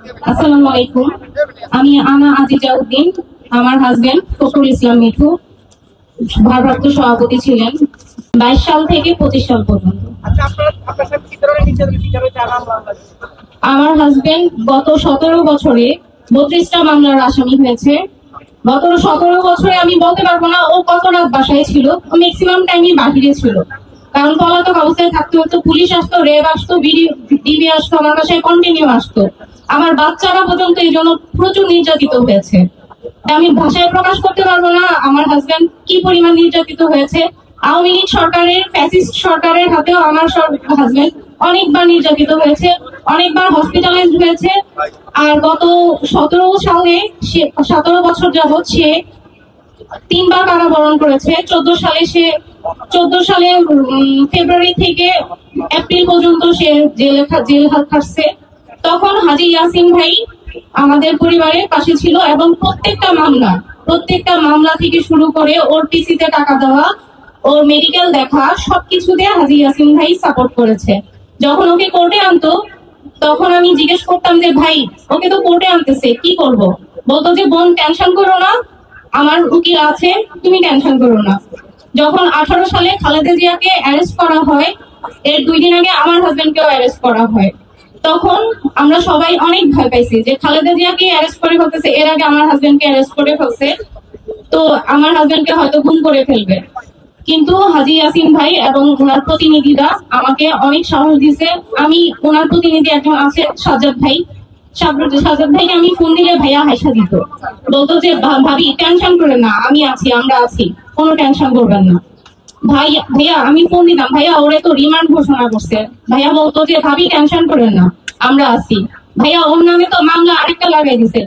আসসালামু আলাইকুম। আমি আনা আজিজা উদ্দিন। আমার হাজবেন্ড ফখরুল ইসলাম মিঠু ভারপ্রাপ্ত সভাপতি ছিলেন 22 সাল থেকে 25 সাল পর্যন্ত। আমার হাজবেন্ড গত 17 বছরে 32টা মামলার আসামি হয়েছে। গত 17 বছরে আমি বলতে পারবো না ও কত রাত বাসায় ছিল, ম্যাক্সিমাম টাইমই বাহিরে ছিল, কারণ পলাতক অবস্থায় থাকতে হতো। পুলিশ আসতো, র্যাব আসতো, ডিবি আসতো, আমার বাসায় কন্টিনিউ আসতো। আমার বাচ্চারা পর্যন্ত এই জন্য প্রচুর নির্যাতিত হয়েছে। আমি ভাষায় প্রকাশ করতে পারবো না আমার হাজবেন্ড কি পরিমাণ নির্যাতিত হয়েছে। আওয়ামী লীগ সরকারের, ফ্যাসিস্ট সরকারের হাতেও আমার হাজবেন্ড অনেকবার নির্যাতিত হয়েছে, অনেকবার হসপিটালাইজড হয়েছে। আর গত 17 বছর যাবৎ সে 3বার কারাবরণ করেছে। 14 সালে ফেব্রুয়ারি থেকে এপ্রিল পর্যন্ত সে জেল খাটছে। তখন হাজী ইয়াসিন ভাই আমাদের পরিবারের পাশে ছিল এবং প্রত্যেকটা মামলা থেকে শুরু করে ওর টিসিতে টাকা দেওয়া, ওর মেডিকেল দেখা, সবকিছুতে হাজী ইয়াসিন ভাই সাপোর্ট করেছে। যখন ওকে কোর্টে আনতো তখন আমি জিজ্ঞেস করতাম যে ভাই ওকে তো কোর্টে আনতেছে, কি করব? বলতো যে বোন টেনশন করো না, আমার উকিল আছে, তুমি টেনশন করো না। যখন 18 সালে খালেদা জিয়াকে অ্যারেস্ট করা হয়, এর 2 দিন আগে আমার হাজবেন্ডকেও অ্যারেস্ট করা হয়। তখন আমরা সবাই অনেক ভয় পাইছি যে খালেদা জিয়াকে অ্যারেস্ট করে ফেলতেছে, এর আগে আমার হাজবেন্ডকে অ্যারেস্ট করে ফেলছে, তো আমার হাজবেন্ডকে হয়তো গুম করে ফেলবে। কিন্তু হাজী ইয়াসিন ভাই এবং ওনার প্রতিনিধিরা আমাকে অনেক সাহস দিয়েছে। আমি ওনার প্রতিনিধি একজন আছে সাজ্জাদ ভাইকে আমি ফোন দিলে ভাইয়া হাসা দিত, বলতো যে ভাবি টেনশন করেন না, আমি আছি, আমরা আছি, কোনো টেনশন করবেন না। ভাইয়া আমি ফোন দিতাম, ভাইয়া ওরে তো রিমান্ড ঘোষণা করছে, ভাইয়া বলতো যে ভাবি টেনশন করেন না, আমরা আছি। ভাইয়া ওর নামে তো মামলা আরেকটা লাগাই দিছে।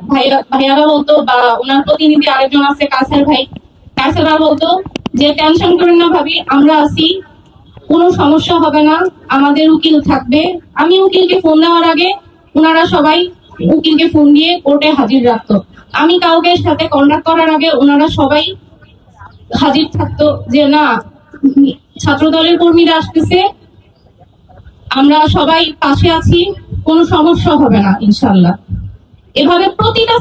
ভাইয়ারা বলতো, বা ওনার প্রতিনিধি আরেকজন আছে কাছেরা বলতো যে টেনশন করেন না ভাবি, আমরা আছি, কোনো সমস্যা হবে না, আমাদের উকিল থাকবে। আমি উকিলকে ফোন দেওয়ার আগে ওনারা সবাই উকিলকে ফোন দিয়ে কোর্টে হাজির রাখতো। আমি কাউকে সাথে কন্ট্যাক্ট করার আগে ওনারা সবাই হাজির থাকতো যে না, ছাত্র দলের কর্মীরা আসতেছে, আমরা সবাই পাশে আছি, কোনো সমস্যা হবে না ইনশাল্লাহ। এভাবে প্রতিটা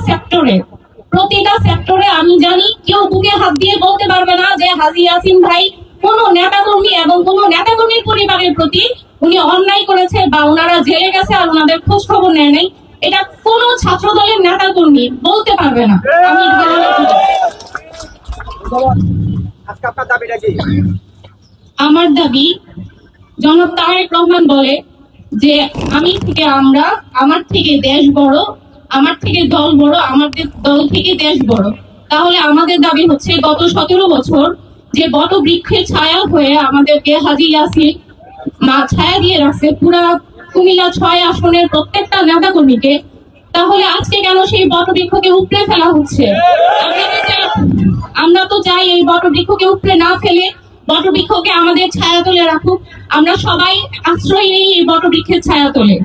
সেক্টরে আমি জানি কেউ বুকে হাত দিয়ে বলতে পারবে না যে হাজী ইয়াসিন ভাই কোন নেতাকর্মী এবং কোন নেতাকর্মীর পরিবারের প্রতি উনি অন্যায় করেছে বা ওনারা জেলে গেছে আর ওনাদের খোঁজ খবর নেয় নাই, এটা কোন ছাত্র দলের নেতাকর্মী বলতে পারবে না। আমার দাবি, জনাব তারেক রহমান বলে যে আমার থেকে দেশ বড়, আমার থেকে দল বড়, আমাদের দল থেকে দেশ বড়। তাহলে আমাদের দাবি হচ্ছে গত 17 বছর যে বট বৃক্ষের ছায়া হয়ে আমাদেরকে হাজী ইয়াসিন ছায়া দিয়ে রাখছে পুরা কুমিল্লা 6 আসনের প্রত্যেকটা নেতা কর্মীকে, তাহলে আজকে কেন সেই বট বৃক্ষকে উপড়ে ফেলা হচ্ছে? আমরা তো চাই এই বট বৃক্ষকে উপড়ে না ফেলে বট বৃক্ষকে আমাদের ছায়া তলে রাখুক, আমরা সবাই আশ্রয় নেই এই বট বৃক্ষের ছায়া তলে।